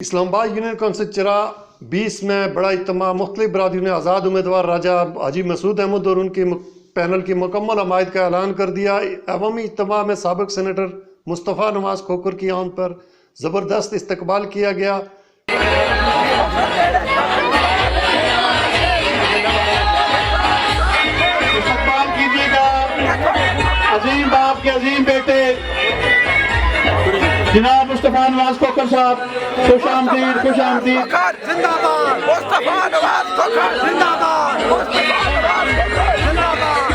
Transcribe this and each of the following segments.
Islamabad union council चरा 20 में बड़ा इज्तिमा मुख्तलिफ बरादरियों ने आज़ाद उम्मीदवार राजा हाजी मसूद अहमद और उनके पैनल की मुकम्मल हमायत का ऐलान कर दिया। अवामी इज्तिमा में साबिक सेनेटर मुस्तफ़ा नवाज खोखर की आमद पर ज़बरदस्त इस्तकबाल किया गया। इस्तकबाल कीजिएगा अजीम बाप के अजीम बेटे जनाब मुस्तफ़ा नवाज खोखर साहब। खुश आमदीद, खुश आमदीद। जिंदाबाद मुस्तफ़ा नवाज खोखर जिंदाबाद, मुस्तफ़ा नवाज खोखर जिंदाबाद।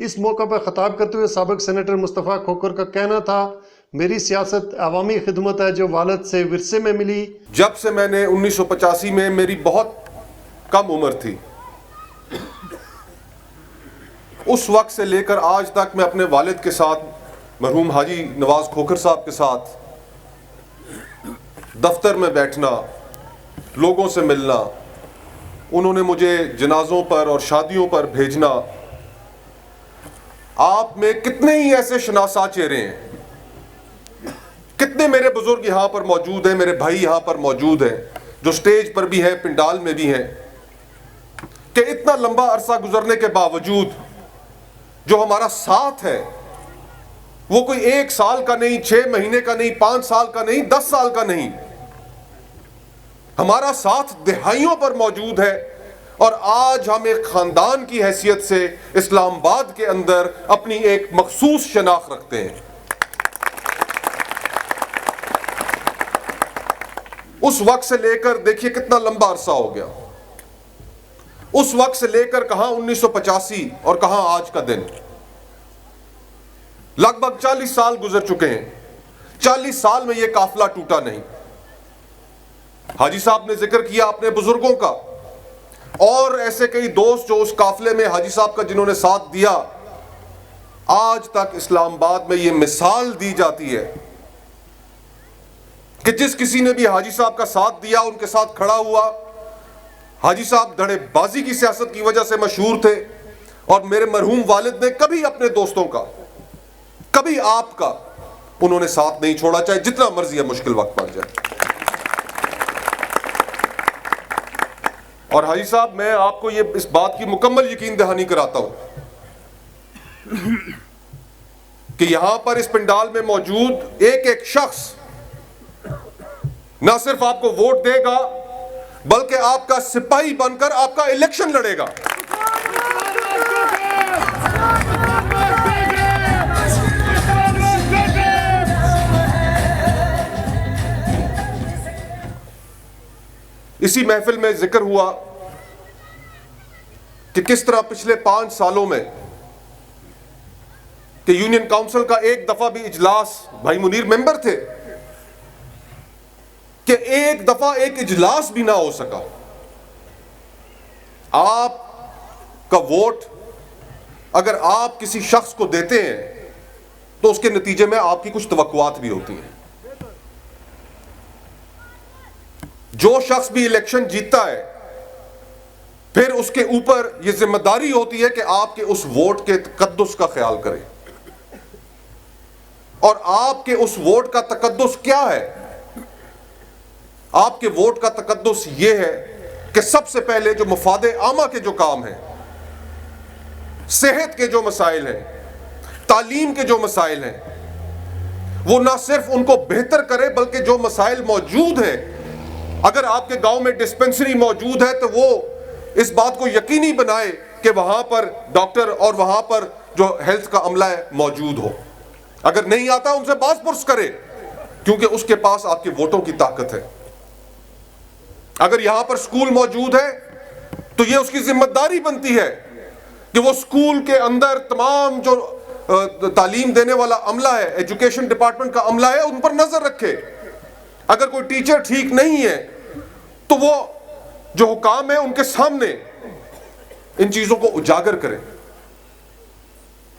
इस मौका पर खिताब करते हुए साबिक सेनेटर मुस्तफ़ा खोखर का कहना था, मेरी सियासत अवामी खिदमत है जो वालिद से विरसे में मिली। जब से मैंने 1985 में, मेरी बहुत कम उम्र थी, उस वक्त से लेकर आज तक मैं अपने वालिद के साथ मरहूम हाजी नवाज खोखर साहब के साथ दफ्तर में बैठना, लोगों से मिलना, उन्होंने मुझे जनाजों पर और शादियों पर भेजना। आप में कितने ही ऐसे शनासा चेहरे हैं, कितने मेरे बुजुर्ग यहाँ पर मौजूद हैं, मेरे भाई यहाँ पर मौजूद हैं जो स्टेज पर भी हैं, पिंडाल में भी हैं, कि इतना लंबा अरसा गुजरने के बावजूद जो हमारा साथ है वो कोई 1 साल का नहीं, 6 महीने का नहीं, 5 साल का नहीं, 10 साल का नहीं, हमारा साथ दिहाइयों पर मौजूद है। और आज हम एक खानदान की हैसियत से इस्लामाबाद के अंदर अपनी एक मखसूस शनाख्त रखते हैं। उस वक्त से लेकर देखिए कितना लंबा अरसा हो गया, उस वक्त से लेकर कहां 1985 और कहां आज का दिन, लगभग 40 साल गुजर चुके हैं। 40 साल में यह काफिला टूटा नहीं। हाजी साहब ने जिक्र किया अपने बुजुर्गों का, और ऐसे कई दोस्त जो उस काफिले में हाजी साहब का जिन्होंने साथ दिया। आज तक इस्लामाबाद में यह मिसाल दी जाती है कि जिस किसी ने भी हाजी साहब का साथ दिया, उनके साथ खड़ा हुआ, हाजी साहब धड़ेबाजी की सियासत की वजह से मशहूर थे। और मेरे मरहूम वालिद ने कभी अपने दोस्तों का, कभी आपका उन्होंने साथ नहीं छोड़ा, चाहे जितना मर्जी है मुश्किल वक्त पड़ जाए। और हाजी साहब, मैं आपको ये इस बात की मुकम्मल यकीन दहानी कराता हूं कि यहां पर इस पंडाल में मौजूद एक एक शख्स ना सिर्फ आपको वोट देगा, बल्कि आपका सिपाही बनकर आपका इलेक्शन लड़ेगा। इसी महफिल में जिक्र हुआ कि किस तरह पिछले 5 सालों में कि यूनियन काउंसिल का एक दफा भी इजलास, भाई मुनीर मेंबर थे, कि एक दफा एक इजलास भी ना हो सका। आपका वोट अगर आप किसी शख्स को देते हैं तो उसके नतीजे में आपकी कुछ तवक्कुआत भी होती हैं। जो शख्स भी इलेक्शन जीतता है, फिर उसके ऊपर यह जिम्मेदारी होती है कि आपके उस वोट के तकद्दुस का ख्याल करें। और आपके उस वोट का तकद्दुस क्या है? आपके वोट का तकद्दुस यह है कि सबसे पहले जो मफादे आमा के जो काम हैं, सेहत के जो मसाइल हैं, तालीम के जो मसाइल हैं, वो ना सिर्फ उनको बेहतर करे, बल्कि जो मसाइल मौजूद हैं, अगर आपके गांव में डिस्पेंसरी मौजूद है तो वो इस बात को यकीनी बनाए कि वहां पर डॉक्टर और वहां पर जो हेल्थ का अमला है मौजूद हो। अगर नहीं आता उनसे बात पुरस करे, क्योंकि उसके पास आपके वोटों की ताकत है। अगर यहां पर स्कूल मौजूद है तो यह उसकी जिम्मेदारी बनती है कि वो स्कूल के अंदर तमाम जो तालीम देने वाला अमला है, एजुकेशन डिपार्टमेंट का अमला है, उन पर नजर रखे। अगर कोई टीचर ठीक नहीं है तो वो जो हुकाम है उनके सामने इन चीजों को उजागर करें।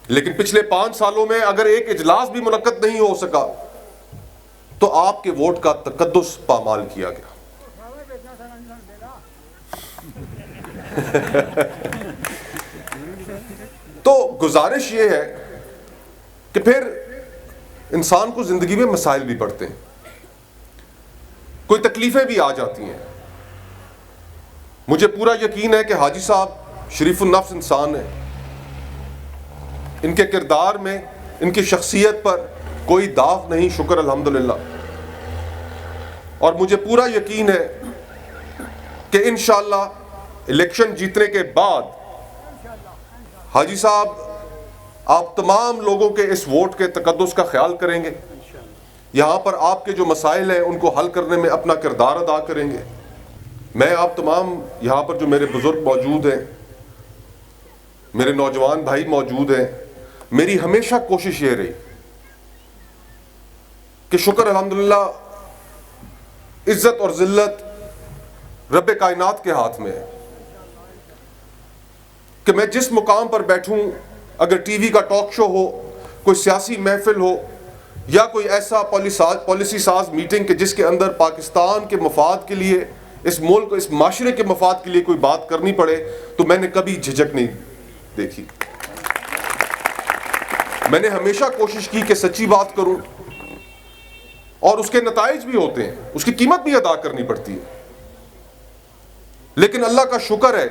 लेकिन पिछले 5 सालों में अगर एक इजलास भी मुनक्कद नहीं हो सका तो आपके वोट का तकद्दुस पामाल किया गया। तो गुजारिश ये है कि फिर इंसान को जिंदगी में मसाइल भी पड़ते हैं, कोई तकलीफें भी आ जाती हैं। मुझे पूरा यकीन है कि हाजी साहब शरीफुल नफ्स इंसान है, इनके किरदार में, इनकी शख्सियत पर कोई दाग नहीं, शुक्र अल्हम्दुलिल्लाह। और मुझे पूरा यकीन है कि इंशाअल्लाह इलेक्शन जीतने के बाद हाजी साहब आप तमाम लोगों के इस वोट के तकद्दुस का ख्याल करेंगे, यहाँ पर आपके जो मसाइल हैं उनको हल करने में अपना किरदार अदा करेंगे। मैं आप तमाम यहाँ पर जो मेरे बुजुर्ग मौजूद हैं, मेरे नौजवान भाई मौजूद हैं, मेरी हमेशा कोशिश ये रही कि शुक्र अल्हम्दुलिल्लाह इज्जत और जिल्लत रब्बे कायनात के हाथ में है कि मैं जिस मुकाम पर बैठूं, अगर टीवी का टॉक शो हो, कोई सियासी महफिल हो या कोई ऐसा पॉलिसी साज मीटिंग के जिसके अंदर पाकिस्तान के मफाद के लिए, इस मुल्क, इस माशरे के मफाद के लिए कोई बात करनी पड़े, तो मैंने कभी झिझक नहीं देखी। मैंने हमेशा कोशिश की कि सच्ची बात करूं, और उसके नताइज भी होते हैं, उसकी कीमत भी अदा करनी पड़ती है। लेकिन अल्लाह का शुक्र है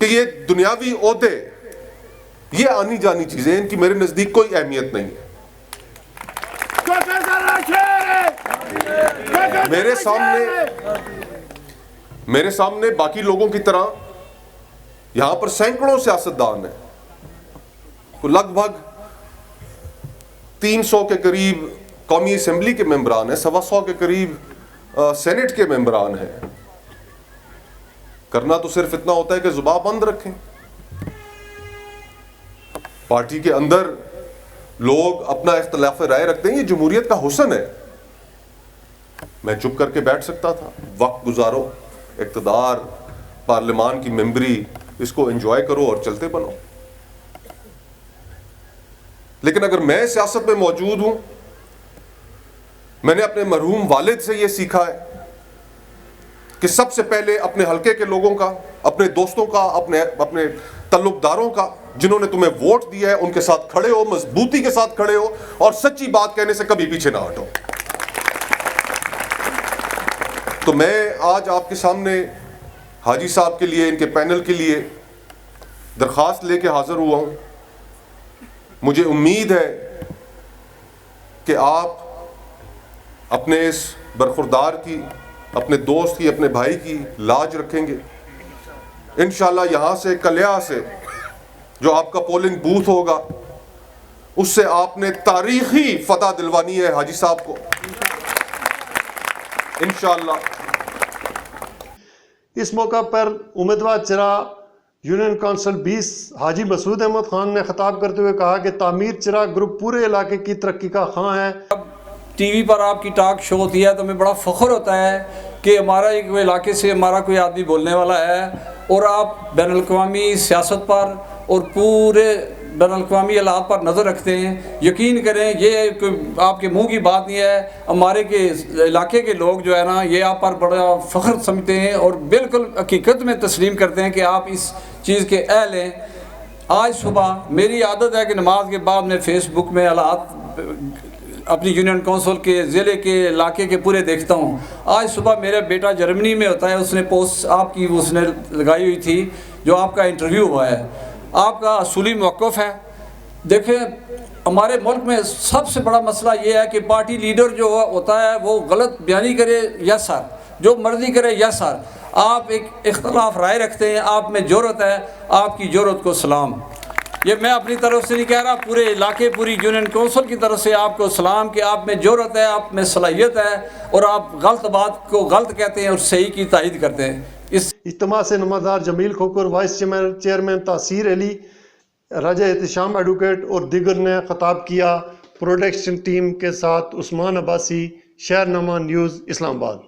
कि ये दुनियावी ओहदे, ये आनी जानी चीजें, इनकी मेरे नजदीक कोई अहमियत नहीं है। मेरे सामने बाकी लोगों की तरह यहां पर सैकड़ों सियासतदान हैं, लगभग 300 के करीब कौमी असेंबली के मेंबरान हैं, 125 के करीब सेनेट के मेंबरान हैं। करना तो सिर्फ इतना होता है कि जुबान बंद रखें। पार्टी के अंदर लोग अपना इख्तिलाफ राय रखते हैं, ये जमहूरियत का हुस्न है। मैं चुप करके बैठ सकता था, वक्त गुजारो, इक़्तिदार, पार्लियामान की मेंबरी, इसको एंजॉय करो और चलते बनो। लेकिन अगर मैं सियासत में मौजूद हूं, मैंने अपने मरहूम वालिद से यह सीखा है कि सबसे पहले अपने हलके के लोगों का, अपने दोस्तों का, अपने तल्लुकदारों का, जिन्होंने तुम्हें वोट दिया है, उनके साथ खड़े हो, मजबूती के साथ खड़े हो और सच्ची बात कहने से कभी पीछे ना हटो। तो मैं आज आपके सामने हाजी साहब के लिए, इनके पैनल के लिए दरख्वास्त लेके हाजिर हुआ हूं। मुझे उम्मीद है कि आप अपने इस बरखुरदार की, अपने दोस्त की, अपने भाई की लाज रखेंगे। इंशाल्लाह यहाँ से कलिया से जो आपका पोलिंग बूथ होगा, उससे आपने तारीखी फतह दिलवानी है हाजी साहब को इंशाल्लाह। इस मौका पर उम्मीदवार चिरा यूनियन काउंसिल 20 हाजी मसूद अहमद खान ने खिताब करते हुए कहा कि तामीर चिरा ग्रुप पूरे इलाके की तरक्की का खां है। अब टीवी पर आपकी टॉक शो होती है तो हमें बड़ा फ़ख्र होता है कि हमारा एक इलाके से हमारा कोई आदमी बोलने वाला है, और आप बैनुल-अक़वामी सियासत पर और पूरे बैनुल-अक़वामी हालात पर नज़र रखते हैं। यकीन करें, ये कोई आपके मुंह की बात नहीं है। हमारे के इलाके के लोग जो है ना, ये आप पर बड़ा फ़ख्र समझते हैं और बिल्कुल हकीकत में तस्लीम करते हैं कि आप इस चीज़ के अहल हैं। आज सुबह मेरी आदत है कि नमाज के बाद मैं फ़ेसबुक में हालात अपनी यूनियन काउंसिल के ज़िले के इलाके के पूरे देखता हूँ। आज सुबह मेरा बेटा जर्मनी में होता है, उसने पोस्ट आपकी उसने लगाई हुई थी, जो आपका इंटरव्यू हुआ है, आपका असूली मौक़िफ़ है। देखें, हमारे मुल्क में सबसे बड़ा मसला ये है कि पार्टी लीडर जो होता है वो गलत बयानी करे या सर, जो मर्ज़ी करे या सर। आप एक इख्तलाफ राय रखते हैं, आप में ज़रूरत है, आपकी ज़रूरत को सलाम। ये मैं अपनी तरफ से नहीं कह रहा, पूरे इलाके, पूरी यूनियन काउंसिल की तरफ से आपको सलाम कि आप में ज़रूरत है, आप में सलाहियत है और आप गलत बात को गलत कहते हैं और सही की तायीद करते हैं। इस इज्तिमा से नमदार जमील खोकर, वाइस चेयरमैन तासीर अली, राजा एहतिशाम एडवोकेट और दीगर ने खिताब किया। प्रोडक्शन टीम के साथ उस्मान अब्बासी, शहरनामा न्यूज़, इस्लामाबाद।